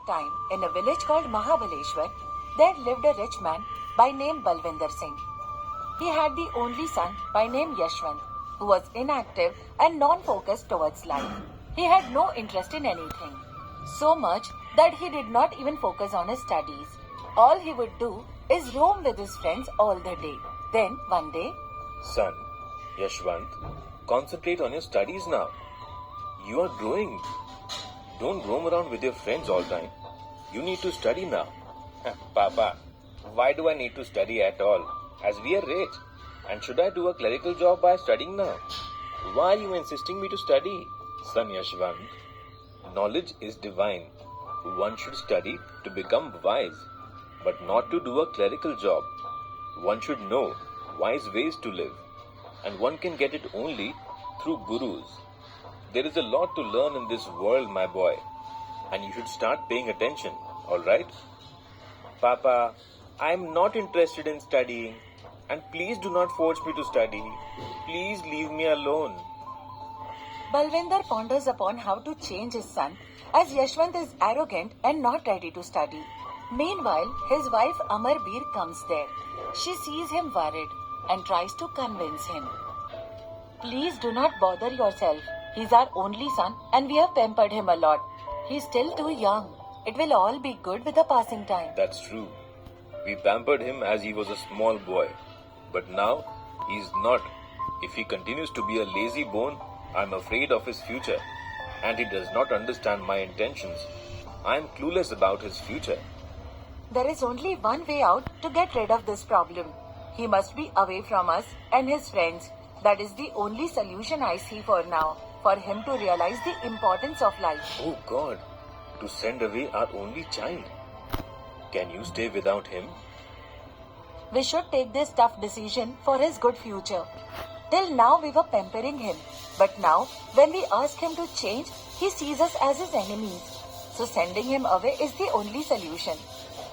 time, in a village called Mahabaleshwar, there lived a rich man by name Balvinder Singh. He had the only son by name Yashwant, who was inactive and non-focused towards life. He had no interest in anything, so much that he did not even focus on his studies. All he would do is roam with his friends all the day. Then, one day, Son, Yashwant, concentrate on your studies now. You are growing. Don't roam around with your friends all time. You need to study now. Papa, why do I need to study at all? As we are rich. And should I do a clerical job by studying now? Why are you insisting me to study? Son Yashwant, knowledge is divine. One should study to become wise, but not to do a clerical job. One should know wise ways to live, and one can get it only through gurus. There is a lot to learn in this world, my boy, and you should start paying attention, alright? Papa, I am not interested in studying, and please do not force me to study. Please leave me alone. Balvinder ponders upon how to change his son, as Yashwant is arrogant and not ready to study. Meanwhile, his wife Amarbeer comes there. She sees him worried and tries to convince him. Please do not bother yourself. He's our only son and we have pampered him a lot. He's still too young. It will all be good with the passing time. That's true. We pampered him as he was a small boy. But now, he's not. If he continues to be a lazy bone, I'm afraid of his future. And he does not understand my intentions. I'm clueless about his future. There is only one way out to get rid of this problem. He must be away from us and his friends. That is the only solution I see for now, for him to realize the importance of life. Oh God, to send away our only child. Can you stay without him? We should take this tough decision for his good future. Till now we were pampering him, but now when we ask him to change, he sees us as his enemies. So sending him away is the only solution.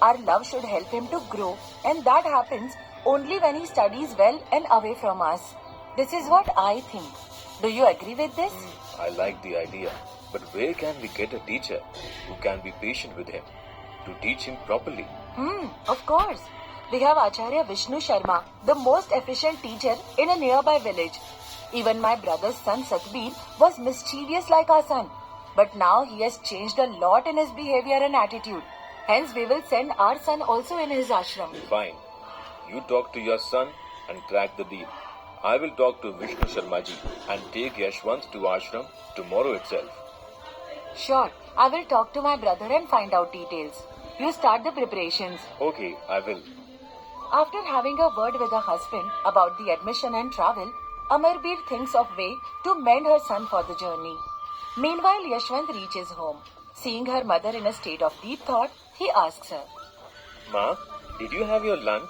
Our love should help him to grow, and that happens only when he studies well and away from us. This is what I think. Do you agree with this? I like the idea, but where can we get a teacher who can be patient with him to teach him properly? Of course. We have Acharya Vishnu Sharma, the most efficient teacher in a nearby village. Even my brother's son Satbir was mischievous like our son. But now he has changed a lot in his behavior and attitude. Hence we will send our son also in his ashram. Fine. You talk to your son and crack the deal. I will talk to Vishnu Sharmaji and take Yashwant to ashram tomorrow itself. Sure, I will talk to my brother and find out details. You start the preparations. Okay, I will. After having a word with her husband about the admission and travel, Amarbeer thinks of way to mend her son for the journey. Meanwhile, Yashwant reaches home. Seeing her mother in a state of deep thought, he asks her, Ma, did you have your lunch?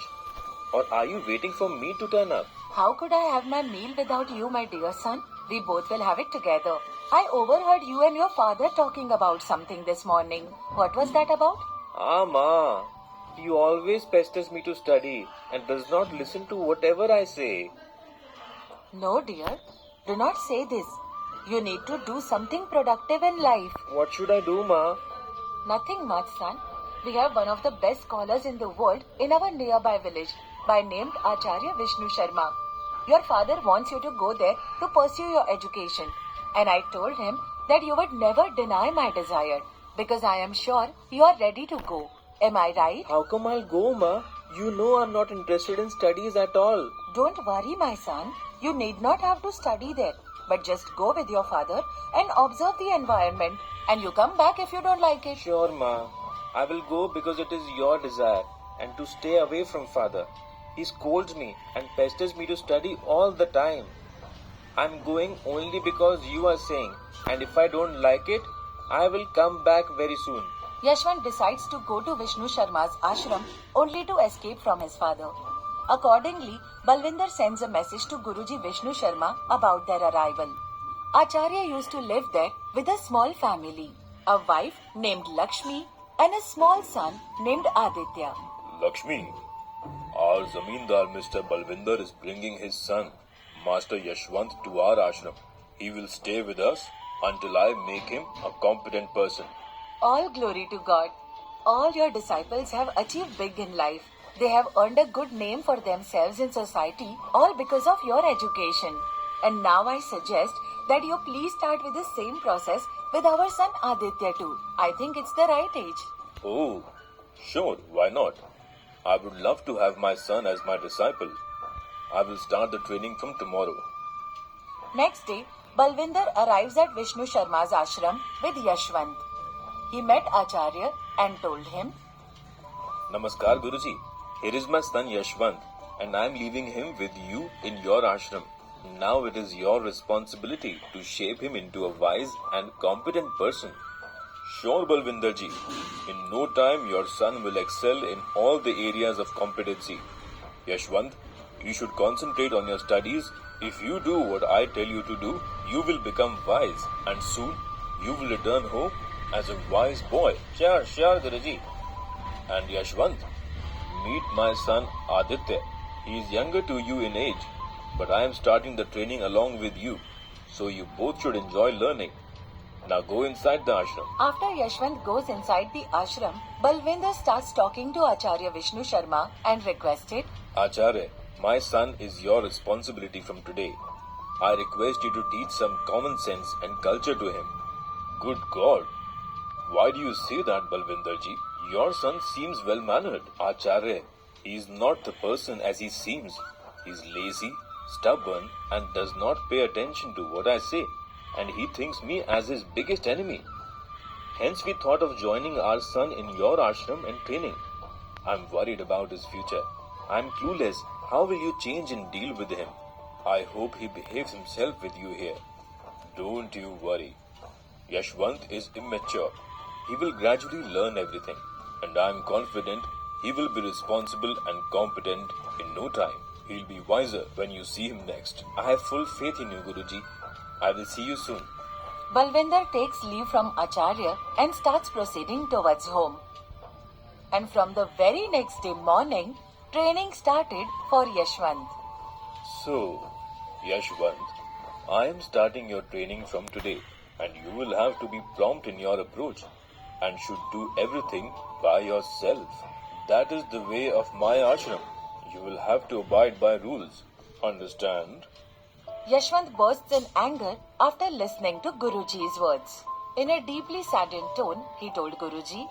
Or are you waiting for me to turn up? How could I have my meal without you, my dear son? We both will have it together. I overheard you and your father talking about something this morning. What was that about? Ma, you always pesters me to study and does not listen to whatever I say. No, dear. Do not say this. You need to do something productive in life. What should I do, Ma? Nothing much, son. We have one of the best scholars in the world in our nearby village by named Acharya Vishnu Sharma. Your father wants you to go there to pursue your education. And I told him that you would never deny my desire because I am sure you are ready to go. Am I right? How come I'll go, Ma? You know I'm not interested in studies at all. Don't worry, my son. You need not have to study there. But just go with your father and observe the environment. And you come back if you don't like it. Sure, Ma. I will go because it is your desire and to stay away from father. He scolds me and pesters me to study all the time. I'm going only because you are saying, and if I don't like it, I will come back very soon. Yashwant decides to go to Vishnu Sharma's ashram only to escape from his father. Accordingly, Balvinder sends a message to Guruji Vishnu Sharma about their arrival. Acharya used to live there with a small family, a wife named Lakshmi and a small son named Aditya. Lakshmi, our Zamindar Mr. Balvinder is bringing his son, Master Yashwant, to our ashram. He will stay with us until I make him a competent person. All glory to God. All your disciples have achieved big in life. They have earned a good name for themselves in society, all because of your education. And now I suggest that you please start with the same process with our son Aditya too. I think it's the right age. Oh, sure, why not? I would love to have my son as my disciple. I will start the training from tomorrow. Next day, Balvinder arrives at Vishnu Sharma's ashram with Yashwant. He met Acharya and told him, Namaskar, Guruji. Here is my son Yashwant, and I am leaving him with you in your ashram. Now it is your responsibility to shape him into a wise and competent person. Sure, Balvinderji. In no time, your son will excel in all the areas of competency. Yashwant, you should concentrate on your studies. If you do what I tell you to do, you will become wise, and soon you will return home as a wise boy. Sure, Guruji. And Yashwant, meet my son Aditya. He is younger to you in age, but I am starting the training along with you, so you both should enjoy learning. Now go inside the ashram. After Yashwant goes inside the ashram, Balvinder starts talking to Acharya Vishnu Sharma and requested, Acharya, my son is your responsibility from today. I request you to teach some common sense and culture to him. Good God! Why do you say that, Balvinderji? Your son seems well-mannered. Acharya, he is not the person as he seems. He is lazy, stubborn, and does not pay attention to what I say. And he thinks me as his biggest enemy. Hence we thought of joining our son in your ashram and training. I'm worried about his future. I'm clueless. How will you change and deal with him? I hope he behaves himself with you here. Don't you worry. Yashwant is immature. He will gradually learn everything. And I'm confident he will be responsible and competent in no time. He'll be wiser when you see him next. I have full faith in you, Guruji. I will see you soon. Balvinder takes leave from Acharya and starts proceeding towards home. And from the very next day morning, training started for Yashwant. So, Yashwant, I am starting your training from today, and you will have to be prompt in your approach and should do everything by yourself. That is the way of my ashram. You will have to abide by rules. Understand? Yashwant bursts in anger after listening to Guruji's words. In a deeply saddened tone, he told Guruji,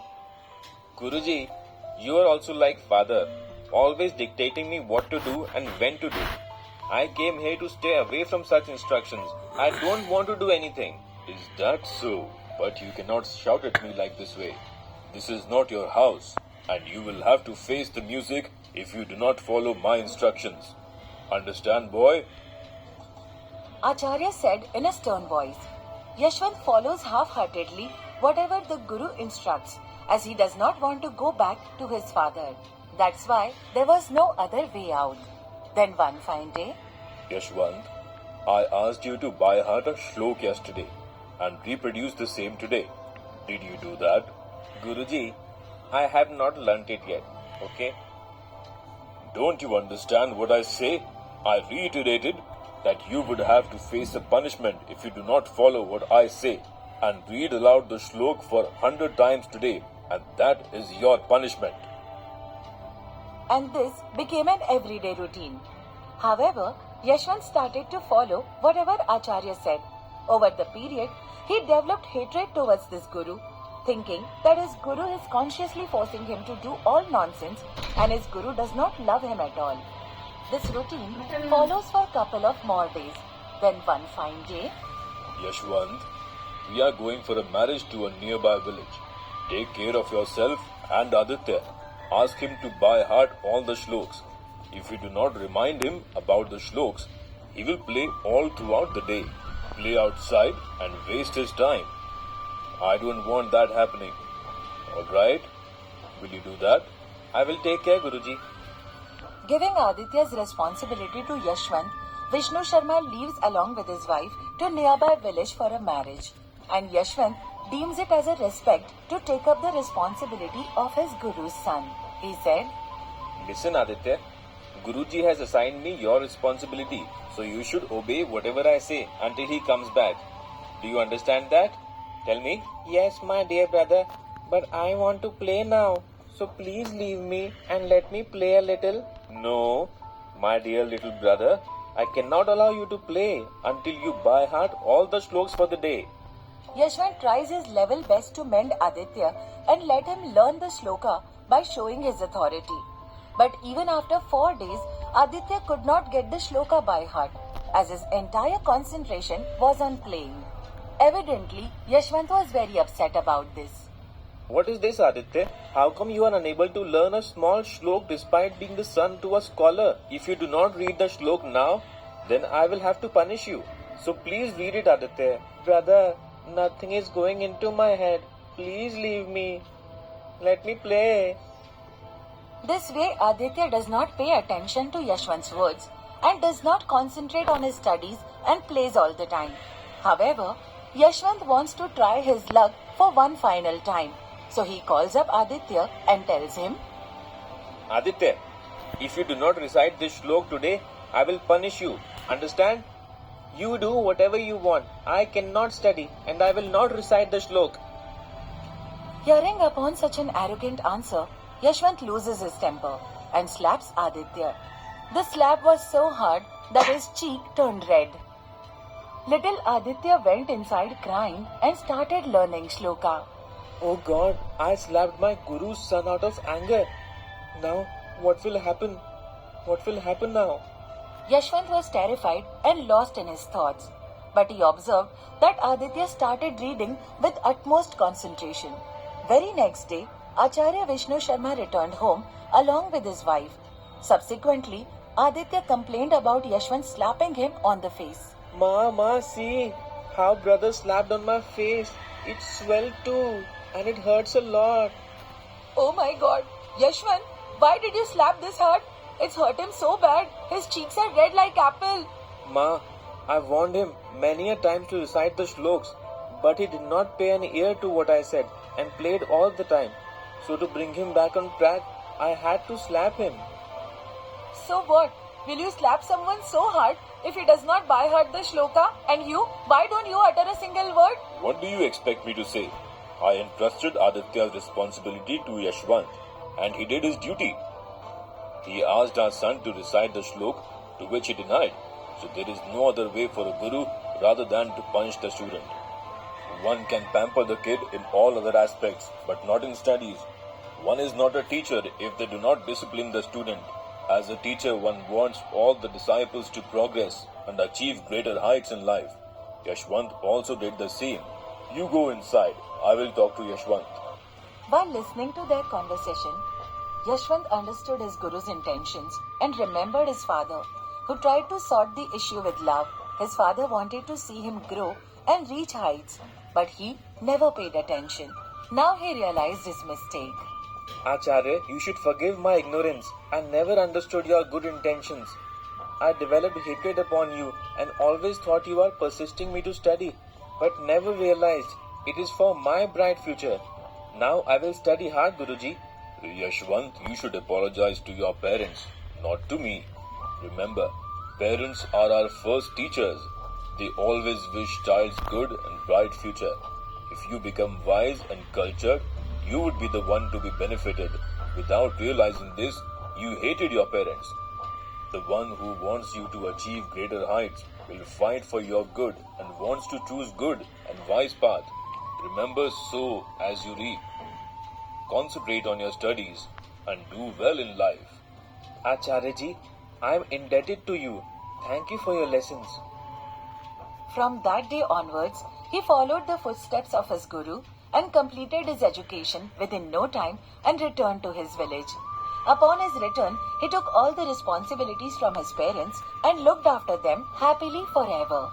Guruji, you are also like father, always dictating me what to do and when to do. I came here to stay away from such instructions. I don't want to do anything. Is that so? But you cannot shout at me like this way. This is not your house, and you will have to face the music if you do not follow my instructions. Understand, boy? Acharya said in a stern voice. Yashwant follows half-heartedly whatever the Guru instructs, as he does not want to go back to his father. That's why there was no other way out. Then one fine day, Yashwant, I asked you to by heart a shlok yesterday and reproduce the same today. Did you do that? Guruji, I have not learnt it yet, okay? Don't you understand what I say? I reiterated that you would have to face a punishment if you do not follow what I say, and read aloud the shlok for 100 times today, and that is your punishment. and this became an everyday routine. However, Yashwant started to follow whatever Acharya said. Over the period, he developed hatred towards this Guru, thinking that his Guru is consciously forcing him to do all nonsense and his Guru does not love him at all. This routine follows for a couple of more days. Then one fine day, Yashwant, we are going for a marriage to a nearby village. Take care of yourself and Aditya. Ask him to by heart all the shloks. If you do not remind him about the shloks, he will play all throughout the day, play outside and waste his time. I don't want that happening. Alright? Will you do that? I will take care, Guruji. giving Aditya's responsibility to Yashwant, Vishnu Sharma leaves along with his wife to nearby village for a marriage. And Yashwant deems it as a respect to take up the responsibility of his Guru's son. He said, Listen, Aditya. Guruji has assigned me your responsibility, so you should obey whatever I say until he comes back. Do you understand that? Tell me. Yes, my dear brother, but I want to play now. So please leave me and let me play a little. No, my dear little brother, I cannot allow you to play until you by heart all the shloks for the day. Yashwant tries his level best to mend Aditya and let him learn the shloka by showing his authority. But even after 4 days, Aditya could not get the shloka by heart, as his entire concentration was on playing. Evidently, Yashwant was very upset about this. What is this, Aditya? How come you are unable to learn a small shlok despite being the son to a scholar? If you do not read the shlok now, then I will have to punish you. So please read it, Aditya. Brother, nothing is going into my head. Please leave me. Let me play. This way, Aditya does not pay attention to Yashwant's words and does not concentrate on his studies and plays all the time. However, Yashwant wants to try his luck for one final time. So he calls up Aditya and tells him, Aditya, if you do not recite this shlok today, I will punish you. Understand? You do whatever you want. I cannot study and I will not recite the shlok. Hearing upon such an arrogant answer, Yashwant loses his temper and slaps Aditya. The slap was so hard that his cheek turned red. Little Aditya went inside crying and started learning shloka. Oh God, I slapped my guru's son out of anger. Now, what will happen? What will happen now? Yashwant was terrified and lost in his thoughts. But he observed that Aditya started reading with utmost concentration. Very next day, Acharya Vishnu Sharma returned home along with his wife. Subsequently, Aditya complained about Yashwant slapping him on the face. Ma, see how brother slapped on my face. It swelled too and it hurts a lot. Oh my God, Yashwant, why did you slap this hard? It's hurt him so bad. His cheeks are red like apple. Ma, I warned him many a time to recite the shloks, but he did not pay an ear to what I said and played all the time. So to bring him back on track, I had to slap him. So what? Will you slap someone so hard if he does not by heart the shloka? And you, why don't you utter a single word? What do you expect me to say? I entrusted Aditya's responsibility to Yashwant, and he did his duty. He asked our son to recite the shlok, to which he denied. So there is no other way for a guru rather than to punish the student. One can pamper the kid in all other aspects, but not in studies. One is not a teacher if they do not discipline the student. As a teacher, one wants all the disciples to progress and achieve greater heights in life. Yashwant also did the same. You go inside. I will talk to Yashwant. While listening to their conversation, Yashwant understood his guru's intentions and remembered his father, who tried to sort the issue with love. His father wanted to see him grow and reach heights, but he never paid attention. Now he realized his mistake. Acharya, you should forgive my ignorance. I never understood your good intentions. I developed hatred upon you and always thought you were persisting me to study, but never realized it is for my bright future. Now I will study hard, Guruji. Yashwant, you should apologize to your parents, not to me. Remember, parents are our first teachers. They always wish child's good and bright future. If you become wise and cultured, you would be the one to be benefited. Without realizing this, you hated your parents. The one who wants you to achieve greater heights will fight for your good and wants to choose good and wise path. Remember, sow as you reap. Concentrate on your studies and do well in life. Acharya-ji, I am indebted to you. Thank you for your lessons. From that day onwards, he followed the footsteps of his guru and completed his education within no time and returned to his village. Upon his return, he took all the responsibilities from his parents and looked after them happily forever.